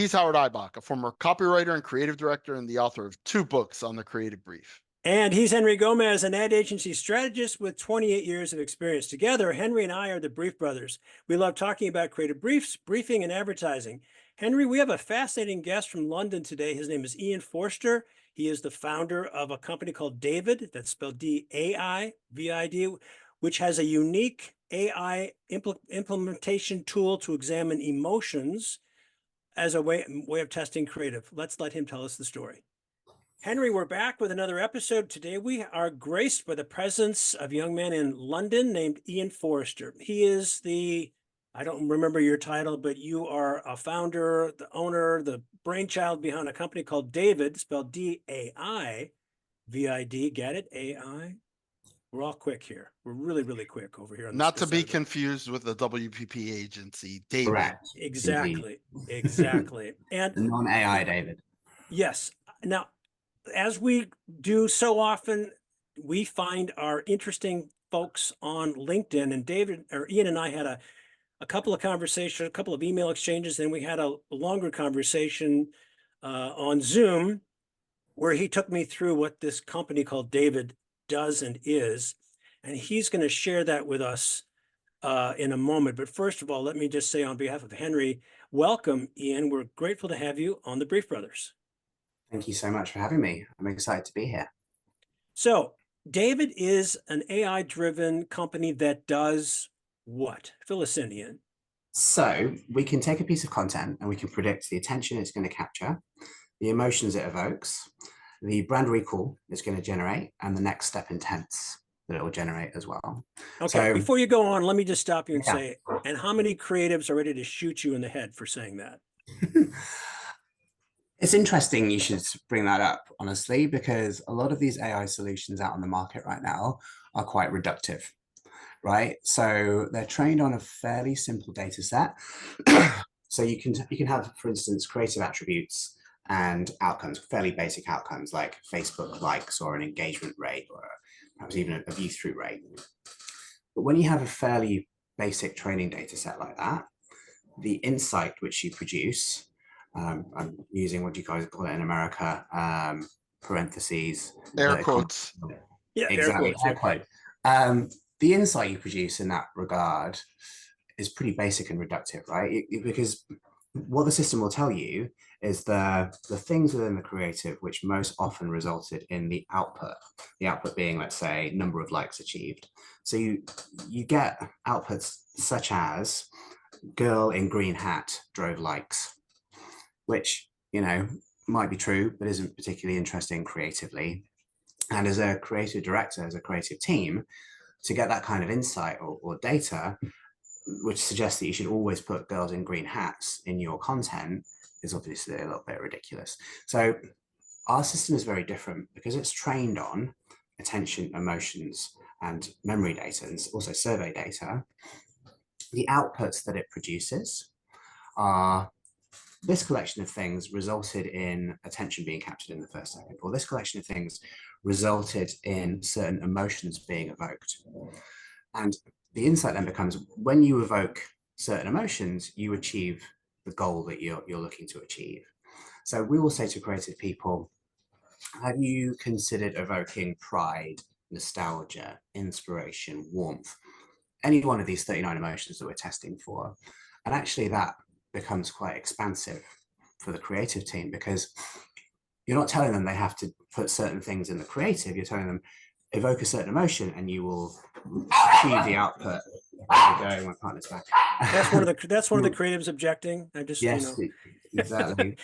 He's Howard Ibach, a former copywriter and creative director and the author of 2 books on the creative brief. And he's Henry Gomez, an ad agency strategist with 28 years of experience. Together, Henry and I are the Brief Brothers. We love talking about creative briefs, briefing, and advertising. Henry, we have a fascinating guest from London today. His name is Ian Forster. He is the founder of a company called DAIVID, that's spelled D-A-I-V-I-D, which has a unique AI implementation tool to examine emotions as a way of testing creative. Let's let him tell us the story. Henry, we're back with another episode. Today we are graced by the presence of a young man in London named Ian Forster. He is I don't remember your title, but you are a founder, the owner, the brainchild behind a company called DAIVID, spelled D-A-I-V-I-D. Get it? A-I? We're all quick here. We're really, really quick over here. Not to be confused with the WPP agency, DAIVID. Correct. Exactly. Exactly. And the non-AI DAIVID. Yes. Now, as we do so often, we find our interesting folks on LinkedIn, and Ian and I had a couple of conversations, a couple of email exchanges, and we had a longer conversation on Zoom where he took me through what this company called DAIVID does and is, and he's going to share that with us in a moment. But first of all, let me just say on behalf of Henry, welcome, Ian. We're grateful to have you on the Brief Brothers. Thank you so much for having me. I'm excited to be here. So DAIVID is an AI-driven company that does what? Fill us in, Ian. So we can take a piece of content and we can predict the attention it's going to capture, the emotions it evokes, the brand recall it's going to generate, and the next step intents that it will generate as well. Okay, so, before you go on, let me just stop you and yeah. say, and how many creatives are ready to shoot you in the head for saying that? It's interesting you should bring that up, honestly, because a lot of these AI solutions out on the market right now are quite reductive, right? So they're trained on a fairly simple data set. So you can have, for instance, creative attributes and outcomes, fairly basic outcomes like Facebook likes or an engagement rate or perhaps even a view-through rate. But when you have a fairly basic training data set like that, the insight which you produce, I'm using what you guys call it in America, parentheses. Air quotes. Yeah, exactly, air quote. The insight you produce in that regard is pretty basic and reductive, right? Because what the system will tell you is the things within the creative which most often resulted in the output being, let's say, number of likes achieved. So you get outputs such as girl in green hat drove likes, which, might be true, but isn't particularly interesting creatively. And as a creative director, as a creative team, to get that kind of insight or data, which suggests that you should always put girls in green hats in your content, is obviously a little bit ridiculous. So our system is very different because it's trained on attention, emotions, and memory data, and also survey data. The outputs that it produces are this collection of things resulted in attention being captured in the first second, or this collection of things resulted in certain emotions being evoked. And the insight then becomes, when you evoke certain emotions, you achieve the goal that you're looking to achieve. So we will say to creative people, have you considered evoking pride, nostalgia, inspiration, warmth, any one of these 39 emotions that we're testing for? And actually that becomes quite expansive for the creative team, because you're not telling them they have to put certain things in the creative, you're telling them evoke a certain emotion and you will achieve the output. Going, my partner's back. That's one of the creatives objecting. I just, yes, exactly.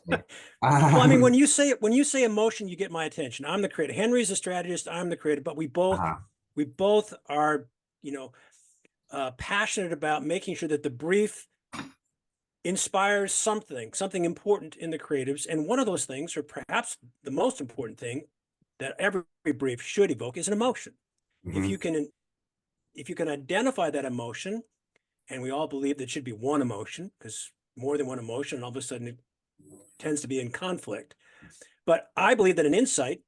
Well, I mean, when you say emotion, you get my attention. I'm the creative. Henry's a strategist. I'm the creative, but we both are, passionate about making sure that the brief inspires something important in the creatives. And one of those things, or perhaps the most important thing that every brief should evoke, is an emotion. Mm-hmm. If you can identify that emotion, and we all believe there should be one emotion, because more than one emotion, all of a sudden it tends to be in conflict. But I believe that an insight,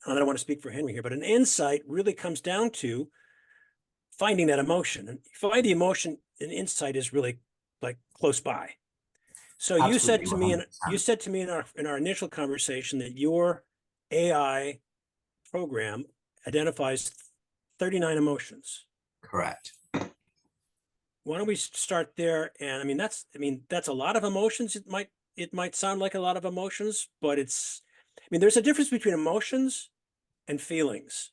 and I don't want to speak for Henry here, but an insight really comes down to finding that emotion. And if you find the emotion, an insight is really like close by. So you said Absolutely, to me, 100%. in our initial conversation that your AI program identifies 39 emotions. Correct. Why don't we start there? And that's a lot of emotions. It might sound like a lot of emotions, but there's a difference between emotions and feelings.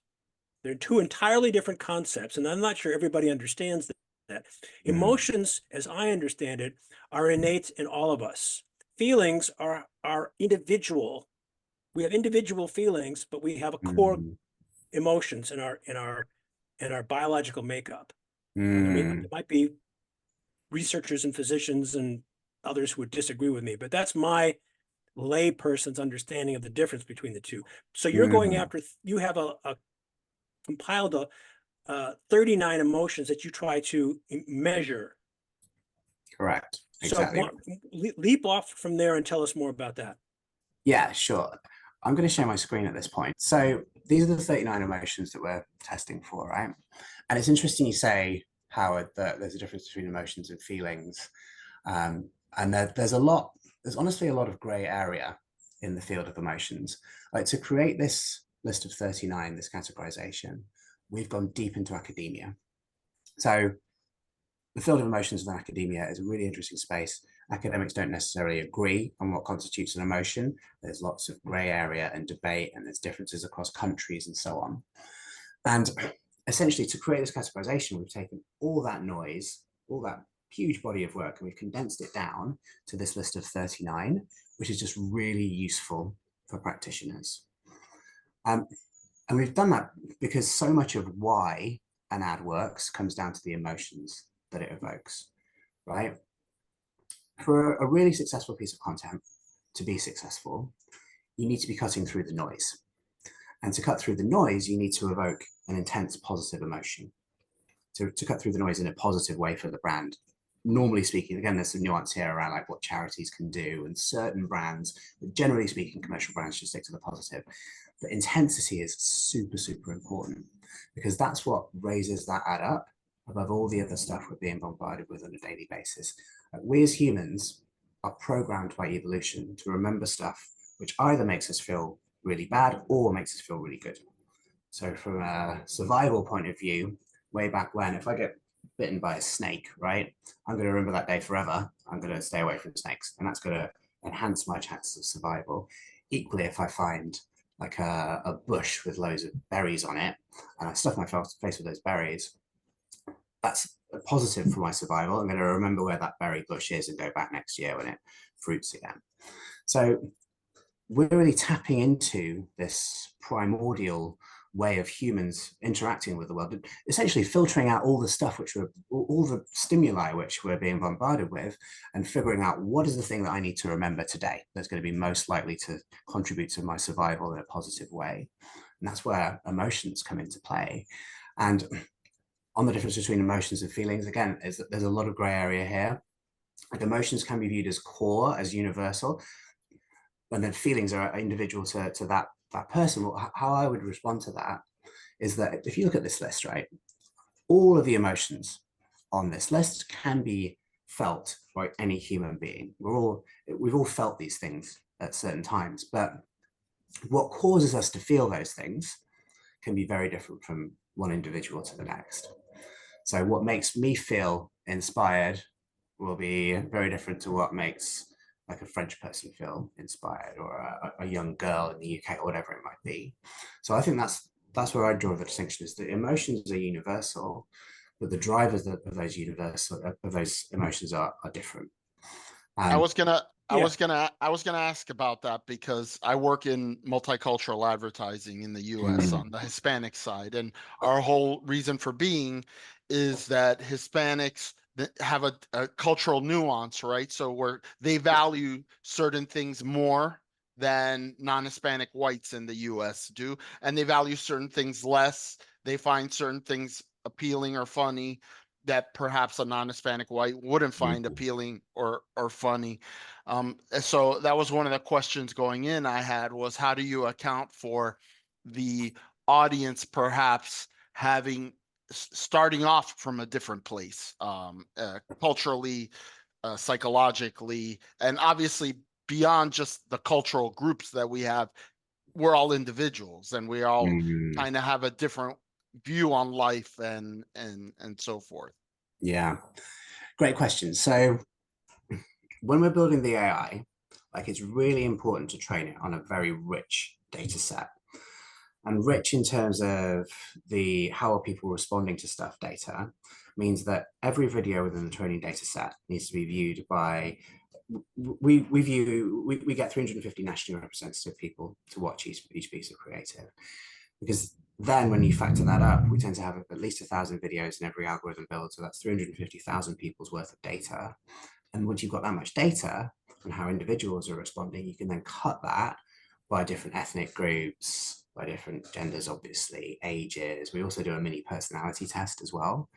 They're two entirely different concepts, and I'm not sure everybody understands that. Emotions, as I understand it, are innate in all of us. Feelings are individual. We have individual feelings, but we have a core emotions in our biological makeup. There might be researchers and physicians and others who would disagree with me, but that's my layperson's understanding of the difference between the two. So you're going after, you have compiled 39 emotions that you try to measure. Correct. Exactly. So leap off from there and tell us more about that. Yeah, sure. I'm going to share my screen at this point. So these are the 39 emotions that we're testing for, right? And it's interesting you say, Howard, that there's a difference between emotions and feelings. And there's honestly a lot of gray area in the field of emotions. Like, to create this list of 39, this categorization, we've gone deep into academia. So the field of emotions in academia is a really interesting space. Academics don't necessarily agree on what constitutes an emotion. There's lots of gray area and debate, and there's differences across countries and so on. And essentially, to create this categorization, we've taken all that noise, all that huge body of work, and we've condensed it down to this list of 39, which is just really useful for practitioners. And we've done that because so much of why an ad works comes down to the emotions that it evokes, right? For a really successful piece of content to be successful, you need to be cutting through the noise. And to cut through the noise, you need to evoke an intense positive emotion. To cut through the noise in a positive way for the brand. Normally speaking, again, there's some nuance here around like what charities can do and certain brands, but generally speaking, commercial brands should stick to the positive. But intensity is super, super important because that's what raises that ad up above all the other stuff we're being bombarded with on a daily basis. We as humans are programmed by evolution to remember stuff which either makes us feel really bad or makes us feel really good. So from a survival point of view, way back when, if I get bitten by a snake, right, I'm going to remember that day forever. I'm going to stay away from snakes, and that's going to enhance my chances of survival. Equally, if I find like a bush with loads of berries on it, and I stuff my face with those berries, that's a positive for my survival. I'm going to remember where that berry bush is and go back next year when it fruits again. So we're really tapping into this primordial way of humans interacting with the world, essentially filtering out all the stuff all the stimuli which we're being bombarded with, and figuring out what is the thing that I need to remember today that's going to be most likely to contribute to my survival in a positive way. And that's where emotions come into play. And on the difference between emotions and feelings, again, is that there's a lot of gray area here. Like, emotions can be viewed as core, as universal, and then feelings are individual to that person. Well, how I would respond to that is that if you look at this list, right, all of the emotions on this list can be felt by any human being. We've all felt these things at certain times, but what causes us to feel those things can be very different from one individual to the next. So what makes me feel inspired will be very different to what makes like a French person feel inspired, or a young girl in the UK, or whatever it might be. So I think that's where I draw the distinction, is that emotions are universal, but the drivers of those emotions are different. I was gonna ask about that because I work in multicultural advertising in the US on the Hispanic side, and our whole reason for being is that Hispanics have a cultural nuance, right? So where they value certain things more than non-Hispanic whites in the US do, and they value certain things less. They find certain things appealing or funny that perhaps a non-Hispanic white wouldn't find appealing or funny. So that was one of the questions going in I had, was how do you account for the audience perhaps starting off from a different place, culturally, psychologically, and obviously beyond just the cultural groups that we have, we're all individuals and we all kind of have a different view on life and so forth. Yeah, great question. So when we're building the AI, like, it's really important to train it on a very rich data set. And rich in terms of the how are people responding to stuff data means that every video within the training data set needs to be viewed by, we get 350 nationally representative people to watch each piece of creative. Because then when you factor that up, we tend to have at least 1,000 videos in every algorithm build. So that's 350,000 people's worth of data. And once you've got that much data on how individuals are responding, you can then cut that by different ethnic groups, by different genders, obviously, ages. We also do a mini personality test as well.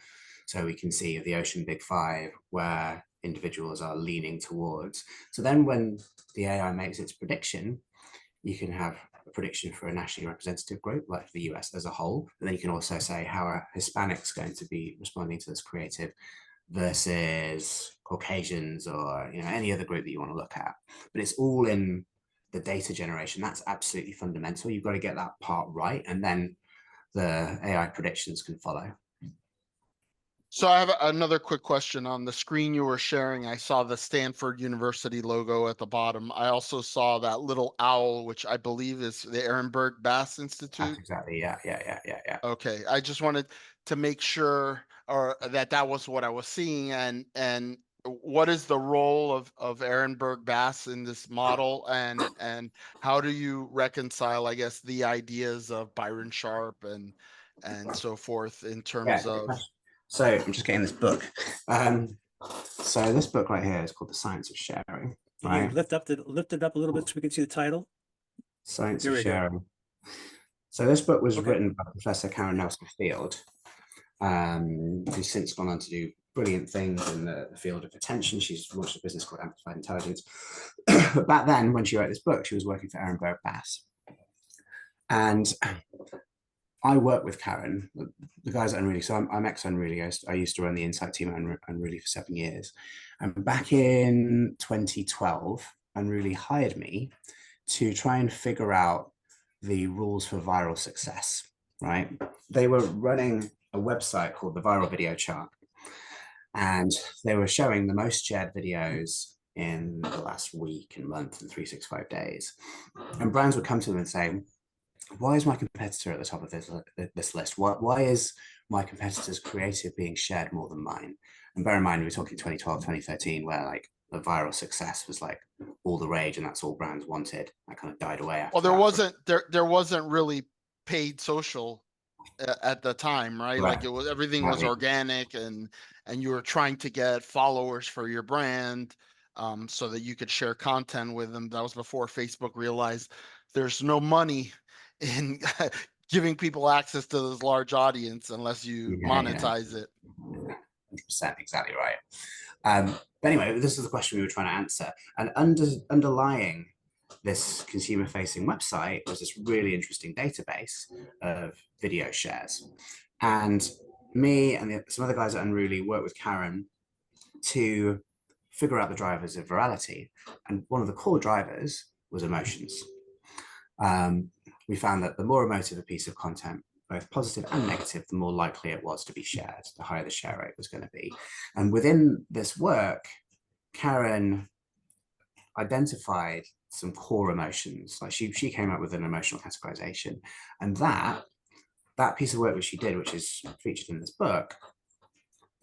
So we can see the Ocean Big Five where individuals are leaning towards. So then when the AI makes its prediction, you can have a prediction for a nationally representative group like the US as a whole. And then you can also say how are Hispanics going to be responding to this creative versus Caucasians, or any other group that you want to look at. But it's all in the data generation. That's absolutely fundamental. You've got to get that part right, and then the AI predictions can follow. So I have another quick question. On the screen you were sharing, I saw the Stanford University logo at the bottom. I also saw that little owl, which I believe is the Ehrenberg Bass Institute. That's exactly, yeah. Okay, I just wanted to make sure or that was what I was seeing, and what is the role of Ehrenberg Bass in this model, and how do you reconcile, I guess, the ideas of Byron Sharp and so forth in terms of. So I'm just getting this book. So this book right here is called The Science of Sharing. Right? You lift it up a little bit so we can see the title. Science of Sharing. So this book was written by Professor Karen Nelson Field, who's since gone on to do brilliant things in the field of attention. She's launched a business called Amplified Intelligence. But back then, when she wrote this book, she was working for Ehrenberg Bass. And I work with Karen, the guys at Unruly. So I'm ex-Unruly. I used to run the Insight team at Unruly for 7 years. And back in 2012, Unruly hired me to try and figure out the rules for viral success, right? They were running a website called the Viral Video Chart. And they were showing the most shared videos in the last week and month and 365 days. And brands would come to them and say, why is my competitor at the top of this list? Why is my competitor's creative being shared more than mine? And bear in mind, we're talking 2012, 2013, where like the viral success was like all the rage, and that's all brands wanted. That kind of died away after. Well, there wasn't really paid social at the time, right? Like everything was organic, and you were trying to get followers for your brand, so that you could share content with them. That was before Facebook realized there's no money in giving people access to this large audience unless you monetize it. 100%, exactly right. But anyway, this is the question we were trying to answer. And underlying this consumer-facing website was this really interesting database of video shares. And me and some other guys at Unruly worked with Karen to figure out the drivers of virality. And one of the core drivers was emotions. We found that the more emotive a piece of content, both positive and negative, the more likely it was to be shared, the higher the share rate was going to be. And within this work, Karen identified some core emotions. Like she came up with an emotional categorization. And that piece of work which she did, which is featured in this book,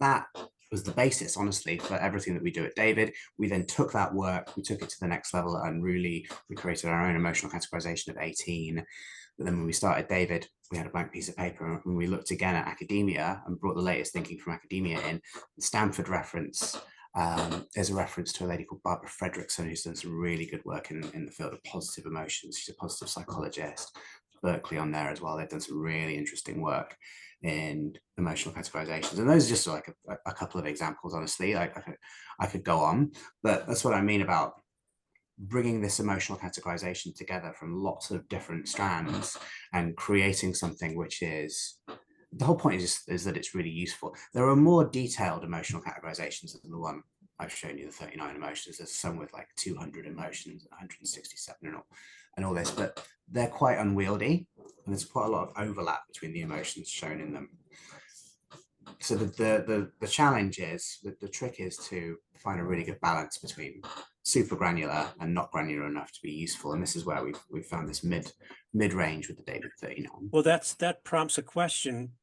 that was the basis, honestly, for everything that we do at DAIVID. We then took that work, we took it to the next level, and really we created our own emotional categorization of 18. But then when we started DAIVID, we had a blank piece of paper, and when we looked again at academia and brought the latest thinking from academia in, the Stanford reference, there's a reference to a lady called Barbara Fredrickson, who's done some really good work in the field of positive emotions. She's a positive psychologist. Berkeley on there as well. They've done some really interesting work in emotional categorizations, and those are just like a couple of examples. Honestly, like I could go on, but that's what I mean about bringing this emotional categorization together from lots of different strands and creating something which is, the whole point is that it's really useful. There are more detailed emotional categorizations than the one I've shown you the 39 emotions. There's some with like 200 emotions, 167 and all this, but they're quite unwieldy, and there's quite a lot of overlap between the emotions shown in them. So the challenge is, the trick is to find a really good balance between super granular and not granular enough to be useful. And this is where we've found this mid range with the DAIVID 39. Well, that prompts a question.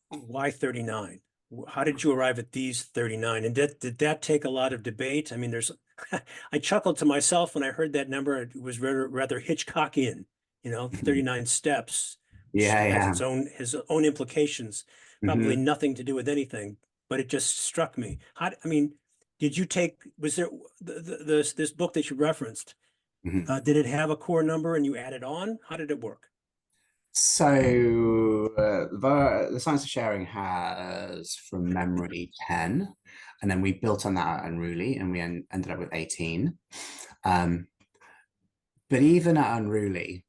Why 39? How did you arrive at these 39? And did that take a lot of debate? I mean, I chuckled to myself when I heard that number. It was rather Hitchcockian, 39 steps. Yeah, has his own implications, probably nothing to do with anything, but it just struck me. Did you was there this book that you referenced, did it have a core number and you added on? How did it work? So the science of sharing has, from memory, 10, and then we built on that at Unruly, and we ended up with 18. But even at Unruly,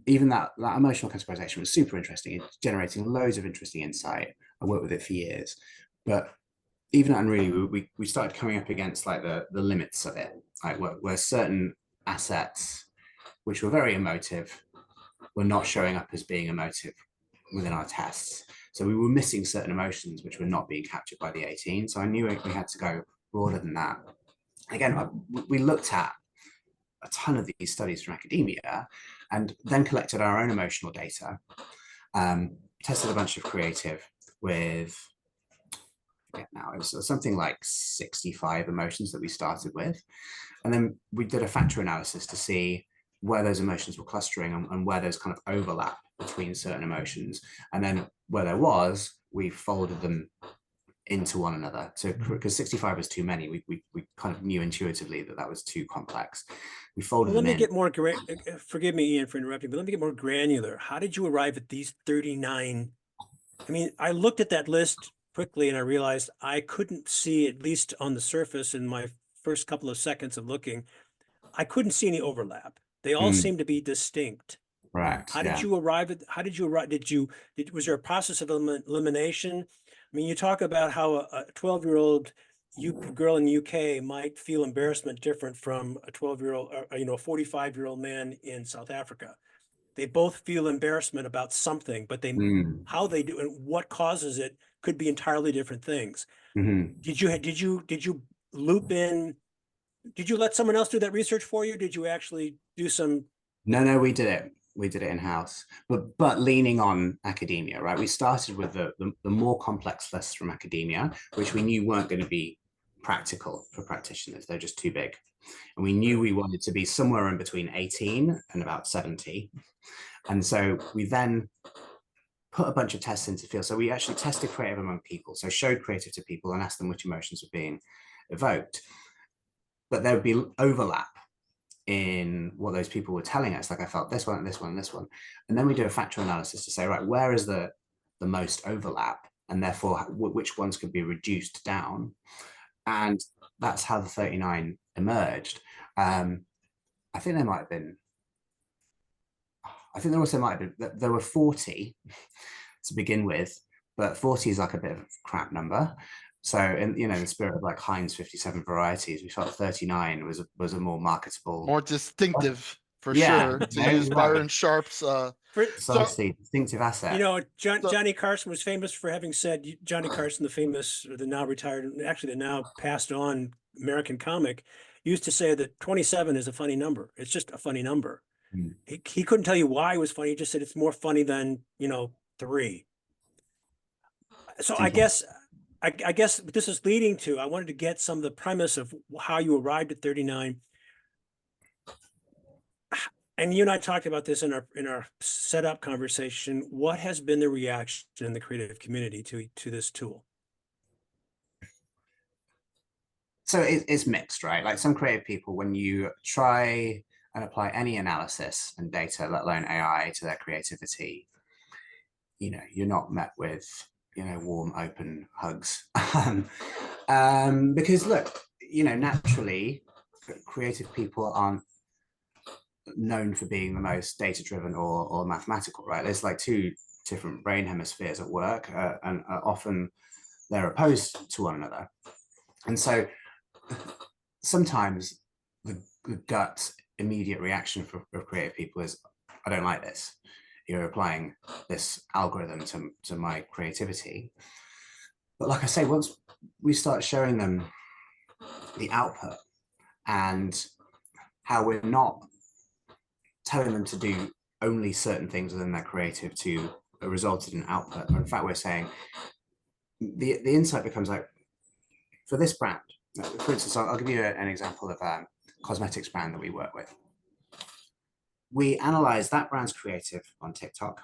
even that emotional categorization was super interesting. It's generating loads of interesting insight. I worked with it for years, but even at Unruly, we started coming up against like the limits of it, like where certain assets, which were very emotive, were not showing up as being emotive within our tests. So we were missing certain emotions which were not being captured by the 18. So I knew we had to go broader than that. Again, we looked at a ton of these studies from academia and then collected our own emotional data, tested a bunch of creative with, now it was something like 65 emotions that we started with. And then we did a factor analysis to see where those emotions were clustering and where there's kind of overlap between certain emotions. And then where there was, we folded them into one another. So because 65 was too many, we kind of knew intuitively that was too complex. We folded them in. Let me get more, forgive me, Ian, for interrupting, but let me get more granular. How did you arrive at these 39? I mean, I looked at that list quickly and I realized I couldn't see, at least on the surface in my first couple of seconds of looking, I couldn't see any overlap. They all seem to be distinct. Right. How did you arrive at, was there a process of elimination? I mean, you talk about how a 12-year-old girl in the UK might feel embarrassment different from a 12-year-old, a 45-year-old man in South Africa. They both feel embarrassment about something, but how they do and what causes it could be entirely different things. Did you loop in? Did you let someone else do that research for you? Did you actually do some? No, we did it. We did it in-house, but leaning on academia, right? We started with the more complex lists from academia, which we knew weren't going to be practical for practitioners. They're just too big. And we knew we wanted to be somewhere in between 18 and about 70. And so we then put a bunch of tests into the field. So we actually tested creative among people. So showed creative to people and asked them which emotions were being evoked. But there would be overlap in what those people were telling us. Like, I felt this one, this one, this one. And then we do a factor analysis to say, right, where is the most overlap? And therefore, which ones could be reduced down? And that's how the 39 emerged. I think there might have been, there were 40 to begin with, but 40 is like a bit of a crap number. So in the spirit of like Heinz 57 varieties, we felt 39 was a more marketable, more distinctive for sure. To use Byron Sharp's distinctive asset. Johnny Carson was famous for having said, Johnny Carson, the now retired, actually the now passed on American comic, used to say that 27 is a funny number. It's just a funny number. He couldn't tell you why it was funny. He just said it's more funny than 3. So I guess this is leading to, I wanted to get some of the premise of how you arrived at 39. And you and I talked about this in our setup conversation. What has been the reaction in the creative community to this tool? So it's mixed, right? Like some creative people, when you try and apply any analysis and data, let alone AI, to their creativity, you're not met with warm, open hugs. Because look, naturally, creative people aren't known for being the most data-driven or mathematical, right? There's like 2 different brain hemispheres at work, and often they're opposed to one another. And so sometimes the gut immediate reaction of creative people is, I don't like this. You're applying this algorithm to my creativity. But like I say, once we start showing them the output and how we're not telling them to do only certain things within their creative to result in an output, or in fact, we're saying the insight becomes like, for this brand, for instance, I'll give you an example of a cosmetics brand that we work with. We analyzed that brand's creative on TikTok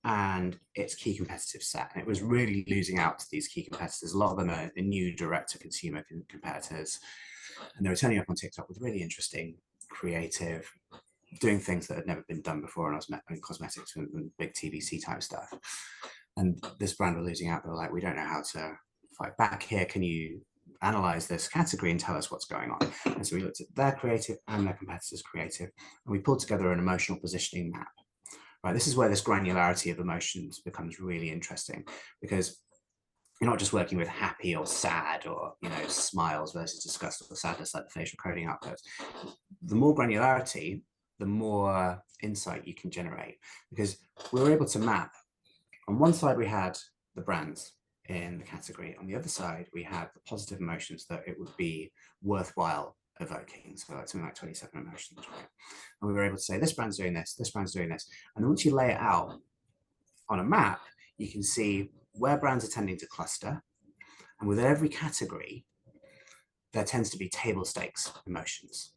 and its key competitive set. And it was really losing out to these key competitors. A lot of them are new direct-to-consumer competitors. And they were turning up on TikTok with really interesting, creative, doing things that had never been done before in cosmetics and big TVC type stuff. And this brand were losing out. They were like, we don't know how to fight back here. Can you analyze this category and tell us what's going on? And so we looked at their creative and their competitors' creative, and we pulled together an emotional positioning map. Right, this is where this granularity of emotions becomes really interesting, because you're not just working with happy or sad or, you know, smiles versus disgust or sadness like the facial coding outputs. The more granularity, the more insight you can generate, because we were able to map. On one side, we had the brands in the category. On the other side, we had the positive emotions that it would be worthwhile evoking. So like something like 27 emotions, right? And we were able to say, this brand's doing this, this brand's doing this. And then once you lay it out on a map, you can see where brands are tending to cluster. And within every category, there tends to be table stakes emotions.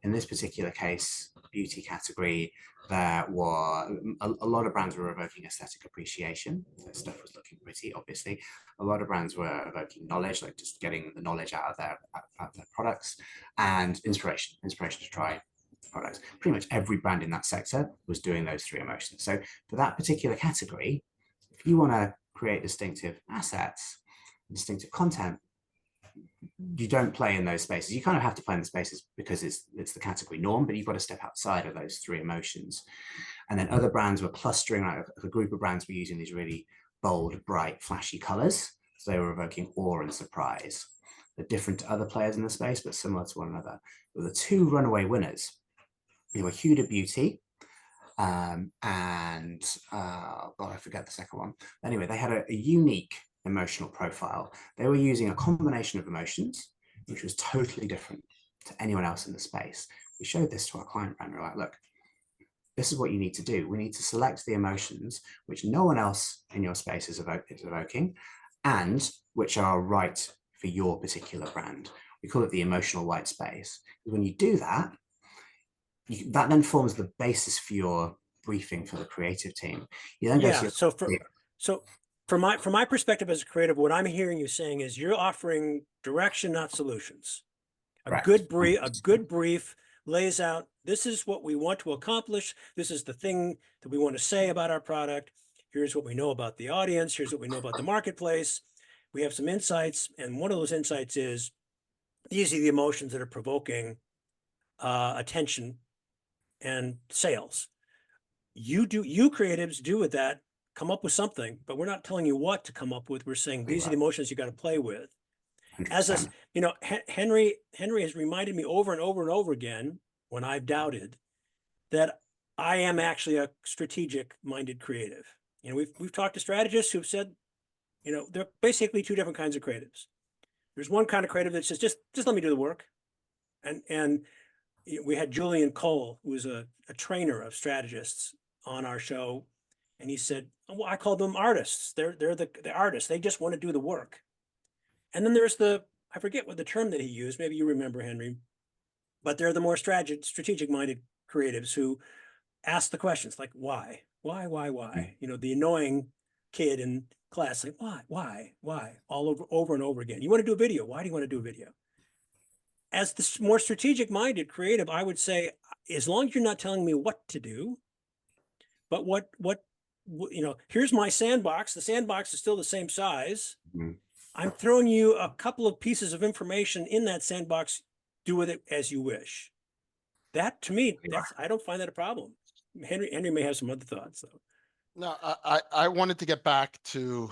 In this particular case, beauty category, there were a lot of brands were evoking aesthetic appreciation. So stuff was looking pretty, obviously. A lot of brands were evoking knowledge, like just getting the knowledge out of their products, and inspiration to try products. Pretty much every brand in that sector was doing those three emotions. So for that particular category, if you want to create distinctive assets, distinctive content, you don't play in those spaces. You kind of have to play in the spaces because it's the category norm, but you've got to step outside of those three emotions. And then other brands were clustering, like a group of brands were using these really bold, bright, flashy colors. So they were evoking awe and surprise. They're different to other players in the space, but similar to one another. But the two runaway winners, they were Huda Beauty and God, I forget the second one. Anyway, they had a unique emotional profile. They were using a combination of emotions, which was totally different to anyone else in the space. We showed this to our client brand. We're like, look, this is what you need to do. We need to select the emotions which no one else in your space is evoking, and which are right for your particular brand. We call it the emotional white space. When you do that, that then forms the basis for your briefing for the creative team. You then go so from my perspective as a creative, what I'm hearing you saying is you're offering direction, not solutions. A good brief lays out, this is what we want to accomplish. This is the thing that we want to say about our product. Here's what we know about the audience. Here's what we know about the marketplace. We have some insights. And one of those insights is, these are the emotions that are provoking attention and sales. You creatives do with that, come up with something, but we're not telling you what to come up with. We're saying these are the emotions you got to play with. 100%. As a, you know, Henry has reminded me over and over and over again, when I've doubted, that I am actually a strategic minded creative. You know, we've talked to strategists who've said, you know, they're basically two different kinds of creatives. There's one kind of creative that says, just let me do the work. And we had Julian Cole, who was a trainer of strategists, on our show. And he said, well, I call them artists. They're the artists. They just want to do the work. And then there's I forget what the term that he used. Maybe you remember, Henry, but they're the more strategic minded creatives who ask the questions like, why? You know, the annoying kid in class, like, why, all over and over again. You want to do a video. Why do you want to do a video? As the more strategic minded creative, I would say, as long as you're not telling me what to do, but what, you know, here's my sandbox. The sandbox is still the same size. Mm-hmm. I'm throwing you a couple of pieces of information in that sandbox. Do with it as you wish. That, to me, I don't find that a problem. Henry may have some other thoughts, though. No, I wanted to get back to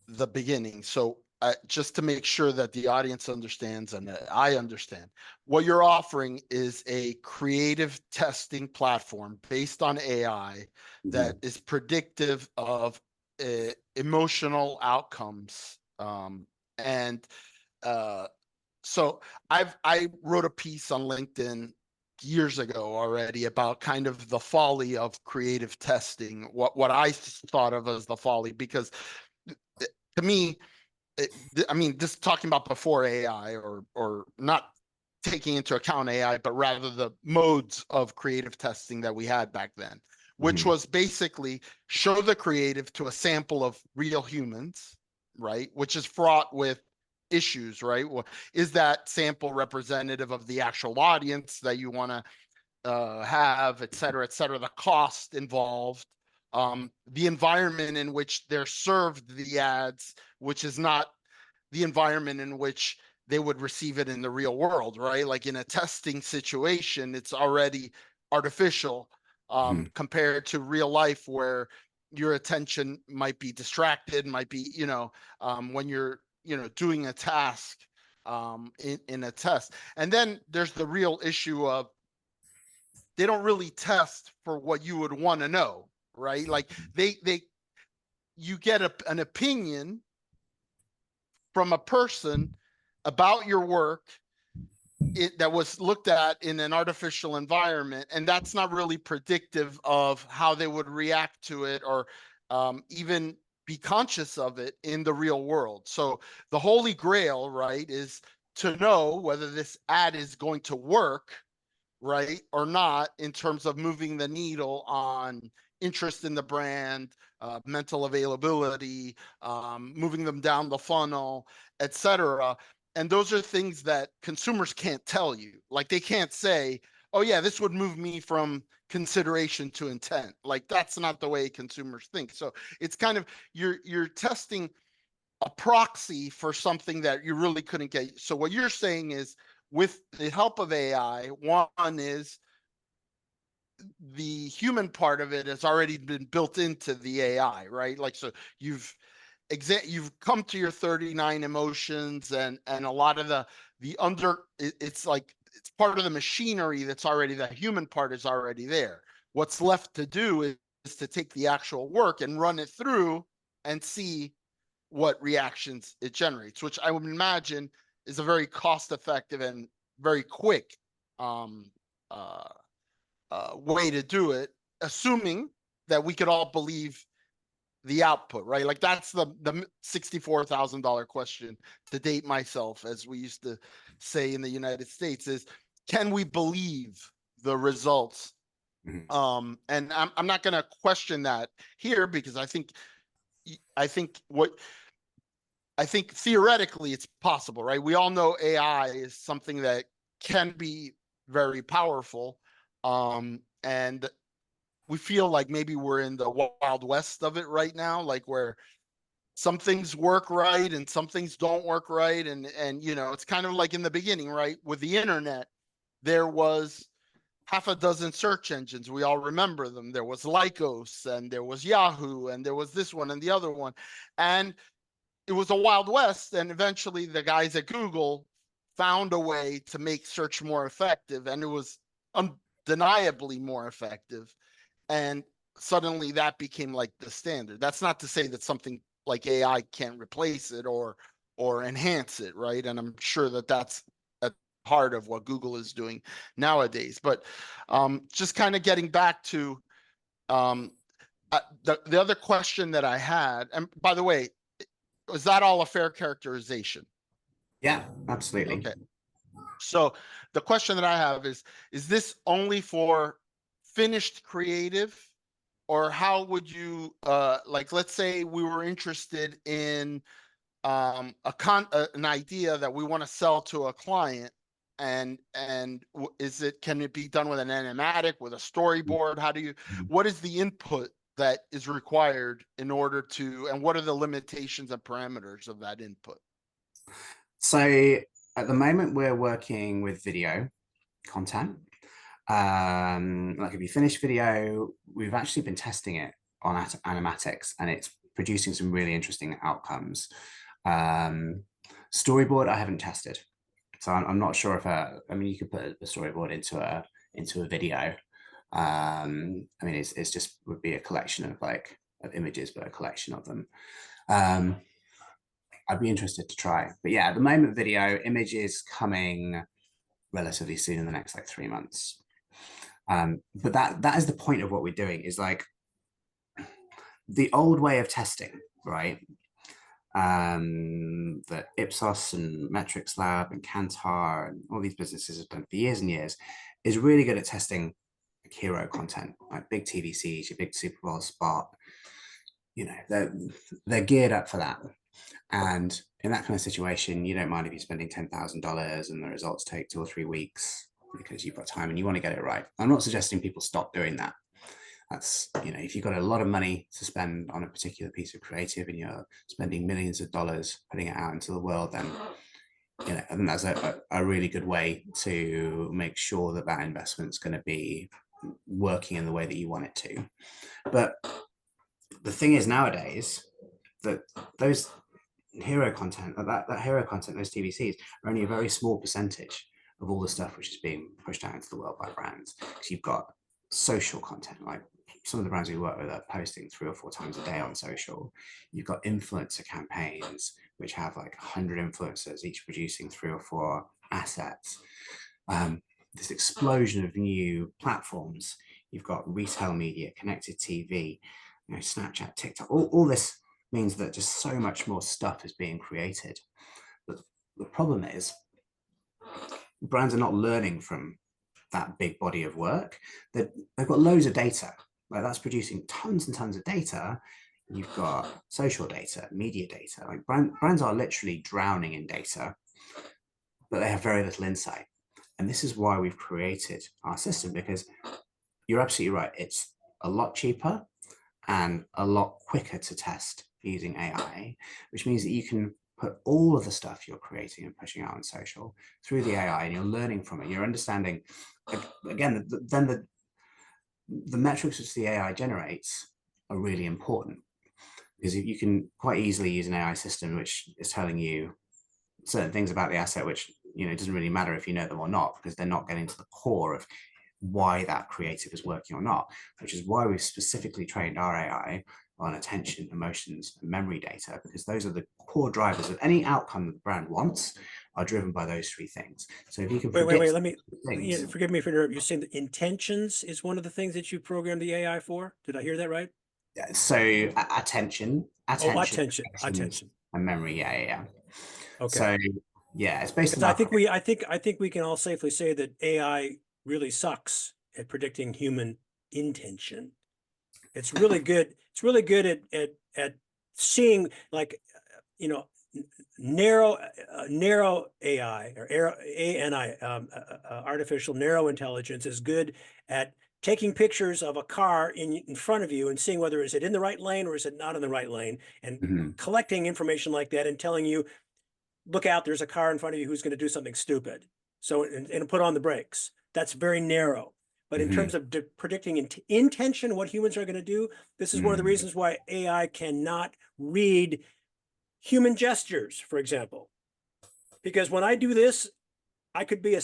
the beginning. So just to make sure that the audience understands and that I understand, what you're offering is a creative testing platform based on AI that is predictive of emotional outcomes. And so I wrote a piece on LinkedIn years ago already about kind of the folly of creative testing, what I thought of as the folly, because to me, I mean, this talking about before AI, or not taking into account AI, but rather the modes of creative testing that we had back then, which was basically show the creative to a sample of real humans, right? Which is fraught with issues, right? Well, is that sample representative of the actual audience that you want to have, et cetera, the cost involved, the environment in which they're served the ads, which is not the environment in which they would receive it in the real world, right? Like in a testing situation, it's already artificial compared to real life, where your attention might be distracted, might be, when you're, doing a task in a test. And then there's the real issue of they don't really test for what you would want to know, right? Like you get an opinion from a person about your work that was looked at in an artificial environment, and that's not really predictive of how they would react to it, or even be conscious of it in the real world. So the holy grail, right, is to know whether this ad is going to work, right, or not, in terms of moving the needle on interest in the brand, mental availability, moving them down the funnel, etc. And those are things that consumers can't tell you. Like, they can't say, oh yeah, this would move me from consideration to intent. Like, that's not the way consumers think. So it's kind of, you're testing a proxy for something that you really couldn't get. So what you're saying is, with the help of AI, one is the human part of it has already been built into the AI, right? Like, so you've come to your 39 emotions, and a lot of it's like, it's part of the machinery that's already, the human part is already there. What's left to do is to take the actual work and run it through and see what reactions it generates, which I would imagine is a very cost-effective and very quick way to do it, assuming that we could all believe the output, right? Like, that's the $64,000 question, to date myself, as we used to say in the United States, is, can we believe the results? And I'm not going to question that here, because I think theoretically it's possible, right? We all know AI is something that can be very powerful. And we feel like maybe we're in the wild west of it right now, like, where some things work right and some things don't work right. And it's kind of like in the beginning, right? With the internet, there was half a dozen search engines. We all remember them. There was Lycos, and there was Yahoo, and there was this one and the other one. And it was a wild west. And eventually the guys at Google found a way to make search more effective, and it was undeniably more effective. And suddenly that became like the standard. That's not to say that something like AI can't replace it or enhance it, right? And I'm sure that that's at the heart of what Google is doing nowadays. But just kind of getting back to the other question that I had, and by the way, was that all a fair characterization? Yeah, absolutely. Okay. So the question that I have is this only for finished creative, or how would you, like, let's say we were interested in an idea that we want to sell to a client, and can it be done with an animatic, with a storyboard? What is the input that is required in order to, and what are the limitations and parameters of that input? So at the moment, we're working with video content. Like, if you finish video, we've actually been testing it on animatics, and it's producing some really interesting outcomes. Storyboard, I haven't tested. So I'm not sure if I mean, you could put a storyboard into a video. I mean, it's just would be a collection of of images, but a collection of them. I'd be interested to try, but yeah, at the moment, video images coming relatively soon in the next 3 months. But that is the point of what we're doing, is like the old way of testing, right? That Ipsos and Metrics Lab and Kantar and all these businesses have done for years and years, is really good at testing hero content, like big TVCs, your big Super Bowl spot. You know, they're geared up for that. And in that kind of situation, you don't mind if you're spending $10,000 and the results take 2 or 3 weeks because you've got time and you want to get it right. I'm not suggesting people stop doing that. That's, if you've got a lot of money to spend on a particular piece of creative and you're spending millions of dollars putting it out into the world, then I think that's a really good way to make sure that that investment's going to be working in the way that you want it to. But the thing is, nowadays, that those hero content, that hero content, those TVCs, are only a very small percentage of all the stuff which is being pushed out into the world by brands. Because you've got social content, like some of the brands we work with are posting 3 or 4 times a day on social. You've got influencer campaigns, which have 100 influencers, each producing 3 or 4 assets. This explosion of new platforms. You've got retail media, connected TV, Snapchat, TikTok, all this means that just so much more stuff is being created. But the problem is brands are not learning from that big body of work. They've got loads of data, that's producing tons and tons of data. You've got social data, media data. Brands are literally drowning in data, but they have very little insight. And this is why we've created our system, because you're absolutely right. It's a lot cheaper and a lot quicker to test using AI, which means that you can put all of the stuff you're creating and pushing out on social through the AI, and you're learning from it. You're understanding, again, then the metrics which the AI generates are really important, because you can quite easily use an AI system which is telling you certain things about the asset, which it doesn't really matter if you know them or not, because they're not getting to the core of why that creative is working or not, which is why we've specifically trained our AI on attention, emotions, and memory data, because those are the core drivers of any outcome that the brand wants, are driven by those 3 things. So if you can wait, let me forgive me for interrupting. You're saying that intentions is one of the things that you programmed the AI for? Did I hear that right? Yeah, so attention, and memory. Yeah. Okay. So yeah, it's based on. I think we can all safely say that AI really sucks at predicting human intention. It's really good. It's really good at seeing, narrow AI or ANI, artificial narrow intelligence, is good at taking pictures of a car in front of you and seeing whether is it in the right lane or is it not in the right lane, and collecting information like that and telling you, look out, there's a car in front of you who's going to do something stupid. So, and put on the brakes. That's very narrow. But in terms of predicting intention, what humans are going to do, this is one of the reasons why AI cannot read human gestures, for example. Because when I do this, I could be a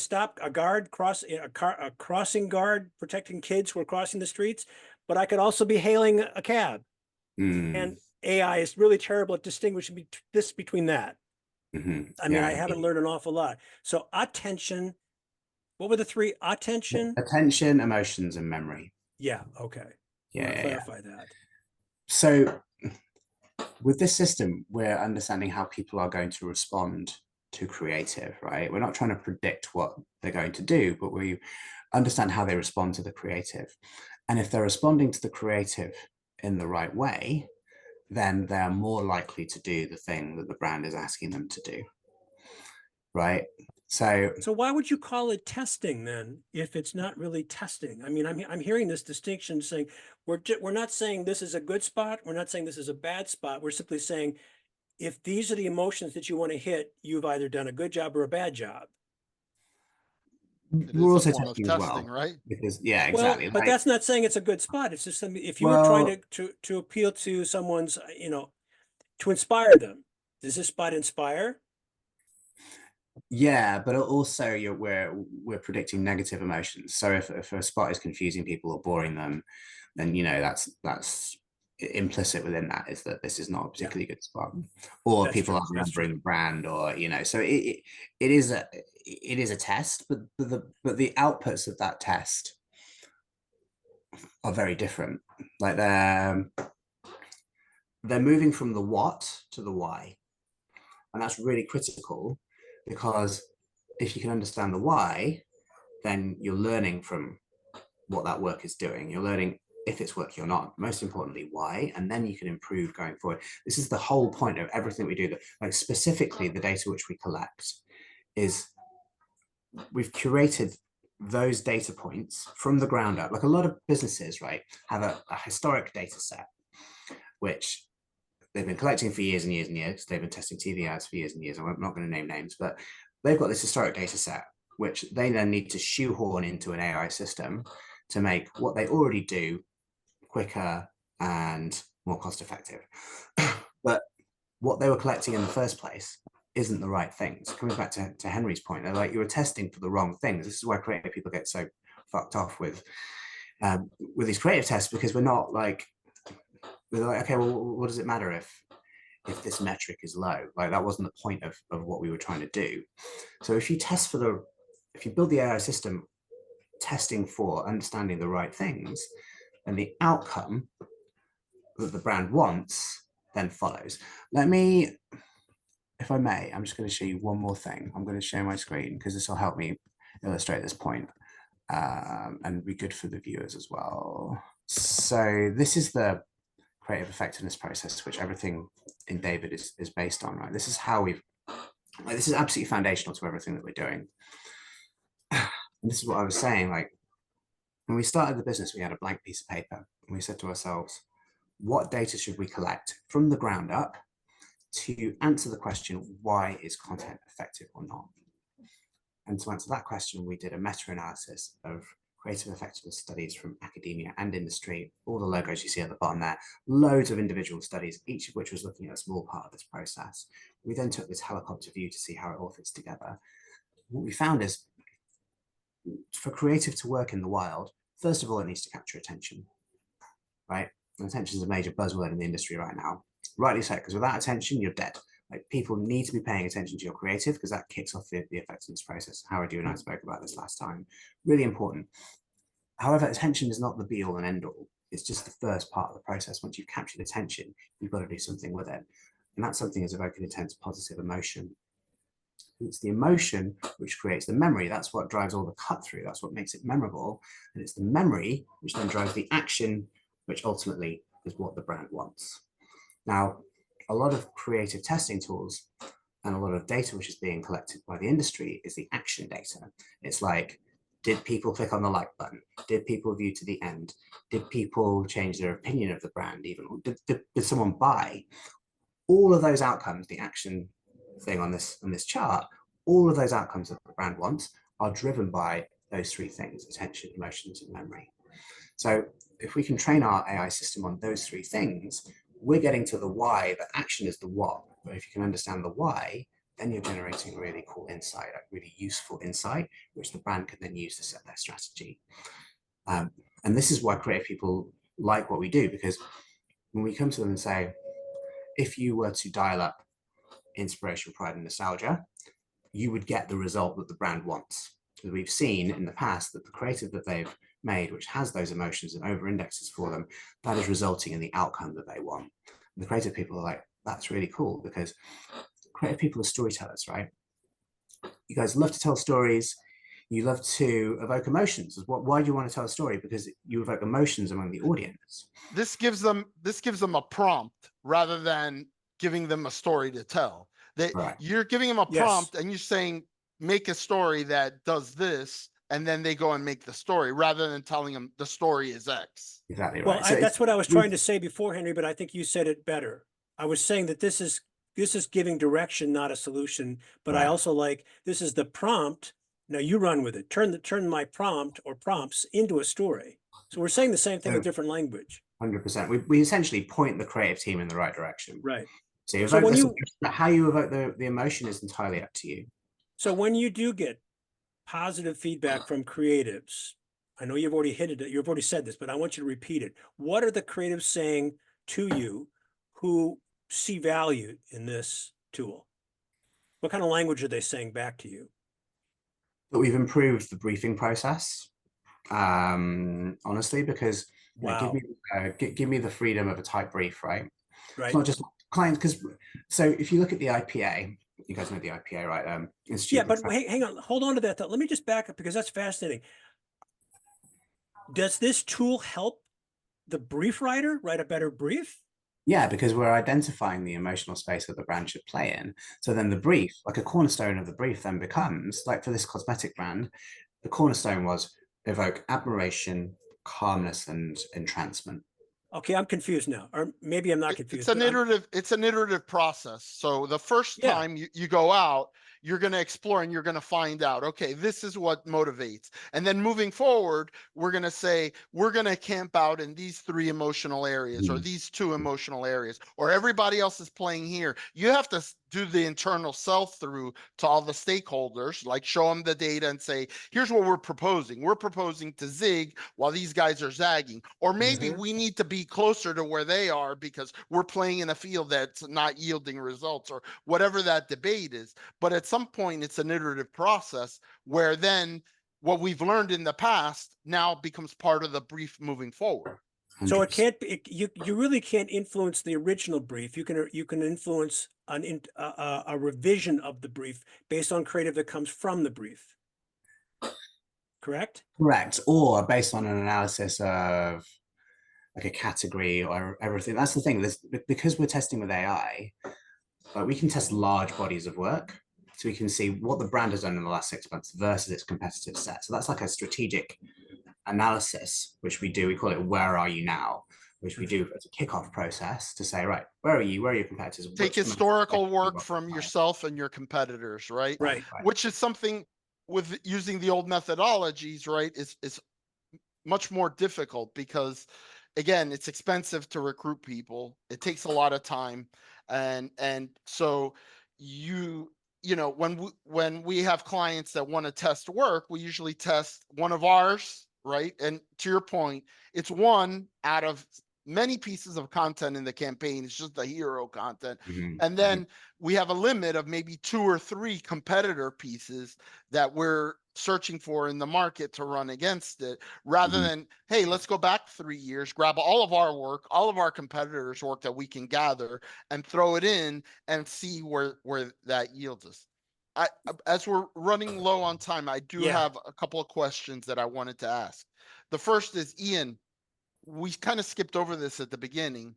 crossing guard protecting kids who are crossing the streets, but I could also be hailing a cab. And AI is really terrible at distinguishing between that. I mean, I haven't learned an awful lot. So attention. What were the 3? Attention, emotions, and memory. Yeah. Okay. Yeah. Clarify that. So with this system, we're understanding how people are going to respond to creative, right? We're not trying to predict what they're going to do, but we understand how they respond to the creative. And if they're responding to the creative in the right way, then they're more likely to do the thing that the brand is asking them to do, right? So why would you call it testing then, if it's not really testing? I mean, I'm hearing this distinction saying we're not saying this is a good spot. We're not saying this is a bad spot. We're simply saying, if these are the emotions that you want to hit, you've either done a good job or a bad job. We're also testing as well, right? Because exactly. Well, but that's not saying it's a good spot. It's just something, if you were trying to appeal to someone's, to inspire them, Does this spot inspire? Yeah, but also we're predicting negative emotions. So if a spot is confusing people or boring them, then that's implicit within that is that this is not a particularly good spot, or That's people true. aren't That's true. remembering the brand, or so it is a test, but the outputs of that test are very different. Like they're moving from the what to the why, and that's really critical, because if you can understand the why, then you're learning from what that work is doing. You're learning if it's working or not. Most importantly, why, and then you can improve going forward. This is the whole point of everything we do. That, like specifically the data which we collect, is we've curated those data points from the ground up. Like a lot of businesses, right, have a historic data set, which they've been collecting for years and years and years. They've been testing TV ads for years and years. I'm not going to name names, but they've got this historic data set, which they then need to shoehorn into an AI system to make what they already do quicker and more cost effective. But what they were collecting in the first place isn't the right things. Coming back to Henry's point, they're like, you were testing for the wrong things. This is why creative people get so fucked off with these creative tests, because we're like, okay, well, what does it matter if this metric is low? Like, that wasn't the point of what we were trying to do. So if you test if you build the AI system testing for understanding the right things, then the outcome that the brand wants then follows. Let me, if I may, I'm just going to show you one more thing. I'm going to share my screen because this will help me illustrate this point, and be good for the viewers as well. So this is the creative effectiveness process, which everything in DAIVID is based on, right? This is how this is absolutely foundational to everything that we're doing. And this is what I was saying, like, when we started the business, we had a blank piece of paper, and we said to ourselves, what data should we collect from the ground up to answer the question, why is content effective or not? And to answer that question, we did a meta-analysis of creative effectiveness studies from academia and industry, all the logos you see at the bottom there, loads of individual studies, each of which was looking at a small part of this process. We then took this helicopter view to see how it all fits together. What we found is, for creative to work in the wild, first of all, it needs to capture attention, right? And attention is a major buzzword in the industry right now. Rightly so, because without attention, you're dead. Like, people need to be paying attention to your creative, because that kicks off the effectiveness process. Howard, you and I spoke about this last time. Really important. However, attention is not the be all and end all. It's just the first part of the process. Once you've captured attention, you've got to do something with it. And that something is evoking intense positive emotion. It's the emotion which creates the memory. That's what drives all the cut through. That's what makes it memorable. And it's the memory which then drives the action, which ultimately is what the brand wants. Now, a lot of creative testing tools and a lot of data which is being collected by the industry is the action data. It's like, did people click on the like button? Did people view to the end? Did people change their opinion of the brand even? Did someone buy? All of those outcomes, the action thing on this chart, all of those outcomes that the brand wants are driven by those three things: attention, emotions, and memory. So if we can train our AI system on those three things, we're getting to the why. The action is the what. But if you can understand the why, then you're generating a really cool insight, a really useful insight, which the brand can then use to set their strategy. And this is why creative people like what we do, because when we come to them and say, if you were to dial up inspiration, pride, and nostalgia, you would get the result that the brand wants. Because we've seen in the past that the creative that they've made, which has those emotions and over indexes for them, that is resulting in the outcome that they want. And the creative people are like, that's really cool, because creative people are storytellers, right? You guys love to tell stories. You love to evoke emotions. Why do you want to tell a story? Because you evoke emotions among the audience. This gives them a prompt rather than giving them a story to tell. Right. You're giving them a prompt, and you're saying, make a story that does this, and then they go and make the story, rather than telling them the story is X. Exactly right. Well, So that's what I was trying to say before, Henry, but I think you said it better. I was saying that this is giving direction, not a solution. But I also like, this is the prompt. Now you run with it. Turn my prompt or prompts into a story. So we're saying the same thing with different language. 100%. We essentially point the creative team in the right direction. Right. So you So evoke when this you, emotion, but how you evoke the emotion is entirely up to you. so when you do get positive feedback from creatives, I know you've already hit it, you've already said this, but I want you to repeat it. What are the creatives saying to you who see value in this tool? What kind of language are they saying back to you? But we've improved the briefing process, honestly, because Wow. give me the freedom of a tight brief, right? It's Right. not just clients, because so if you look at the IPA, you guys know the IPA, right? Yeah, but hang on, hold on to that thought. Let me just back up because that's fascinating. Does this tool help the brief writer write a better brief? Yeah, because we're identifying the emotional space that the brand should play in. So then the brief, like a cornerstone of the brief, then becomes, like for this cosmetic brand, the cornerstone was evoke admiration, calmness, and entrancement. Okay, I'm confused now, or maybe I'm not It's confused. an iterative process. So the first Yeah. time you go out, you're going to explore and you're going to find out, okay, this is what motivates. And then moving forward, we're going to say, we're going to camp out in these 3 emotional areas or these 2 emotional areas, or everybody else is playing here. You have to do the internal sell-through to all the stakeholders, like show them the data and say, here's what we're proposing. We're proposing to zig while these guys are zagging. Or maybe we need to be closer to where they are because we're playing in a field that's not yielding results, or whatever that debate is. But at some point, it's an iterative process where then what we've learned in the past now becomes part of the brief moving forward. So it can't be, you really can't influence the original brief. You can influence a revision of the brief based on creative that comes from the brief. Correct? Correct. Or based on an analysis of like a category or everything. That's the thing. Because we're testing with AI, we can test large bodies of work. So we can see what the brand has done in the last 6 months versus its competitive set. So that's like a strategic analysis, which we do. We call it "Where are you now?" which we do as a kickoff process to say, right, where are you? Where are your competitors? Take historical work from yourself and your competitors, right? Right. Which is something with using the old methodologies, right? Is much more difficult because, again, it's expensive to recruit people. It takes a lot of time, and so you know when we have clients that want to test work, we usually test one of ours, right? And to your point, it's one out of many pieces of content in the campaign. It's just the hero content. And then we have a limit of maybe 2 or 3 competitor pieces that we're searching for in the market to run against it, rather than, hey, let's go back 3 years, grab all of our work, all of our competitors' work that we can gather and throw it in and see where that yields us. As we're running low on time, I do have a couple of questions that I wanted to ask. The first is, Ian, we kind of skipped over this at the beginning.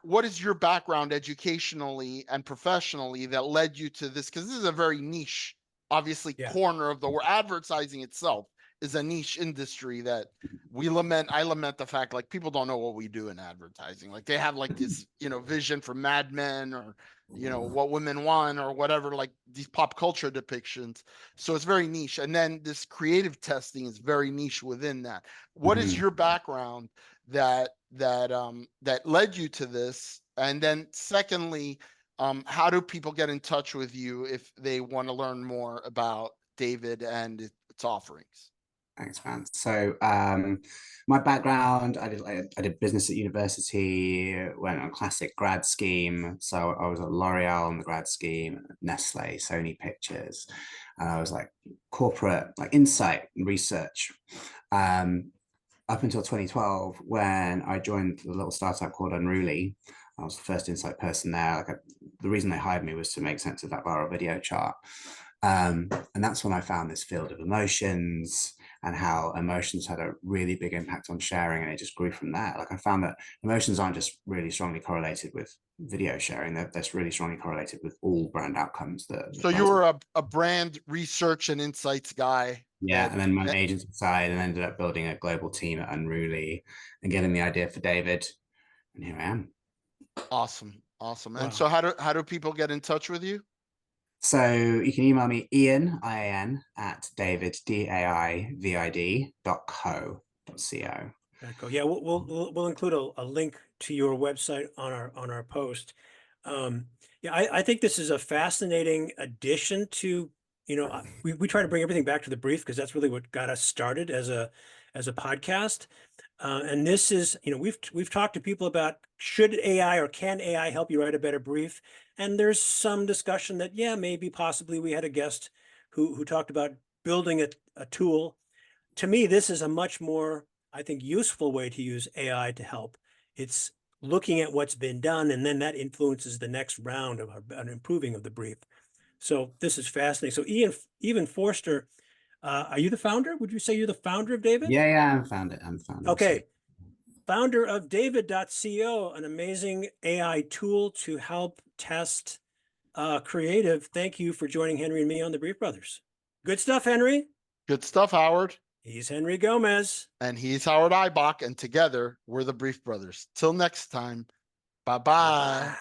What is your background educationally and professionally that led you to this? Because this is a very niche, obviously, corner of the world. Advertising itself is a niche industry that I lament the fact, like, people don't know what we do in advertising. Like, they have like this, vision for Mad Men or, What Women Want or whatever, like these pop culture depictions. So it's very niche. And then this creative testing is very niche within that. What is your background that led you to this? And then secondly, how do people get in touch with you if they want to learn more about DAIVID and its offerings? Thanks, man. So my background, I did business at university, went on a classic grad scheme. So I was at L'Oreal on the grad scheme, Nestle, Sony Pictures, and I was like corporate, like insight and research. Up until 2012, when I joined the little startup called Unruly. I was the first insight person there. The reason they hired me was to make sense of that viral video chart. And that's when I found this field of emotions and how emotions had a really big impact on sharing, and it just grew from there. Like, I found that emotions aren't just really strongly correlated with video sharing, that's really strongly correlated with all brand outcomes. So you were a brand research and insights guy. Yeah, and then my agency side, and ended up building a global team at Unruly and getting the idea for DAIVID, and here I am. Awesome. Wow. And so how do people get in touch with you? So you can email me, Ian, IAN, at DAIVID, DAIVID.co.co. Yeah, we'll include a link to your website on our post. Yeah, I think this is a fascinating addition to, we try to bring everything back to the brief because that's really what got us started as a podcast. And this is, we've talked to people about should AI or can AI help you write a better brief? And there's some discussion that, yeah, maybe possibly we had a guest who talked about building a tool. To me, this is a much more, I think, useful way to use AI to help. It's looking at what's been done, and then that influences the next round of an improving of the brief. So this is fascinating. So Ian Forster, are you the founder? Would you say you're the founder of DAIVID? Yeah, I'm founder. Okay. Founder of DAIVID.co, an amazing AI tool to help test creative. Thank you for joining Henry and me on the Brief Brothers. Good stuff, Henry. Good stuff, Howard. He's Henry Gomez. And he's Howard Ibach, and together we're the Brief Brothers. Till next time, bye-bye.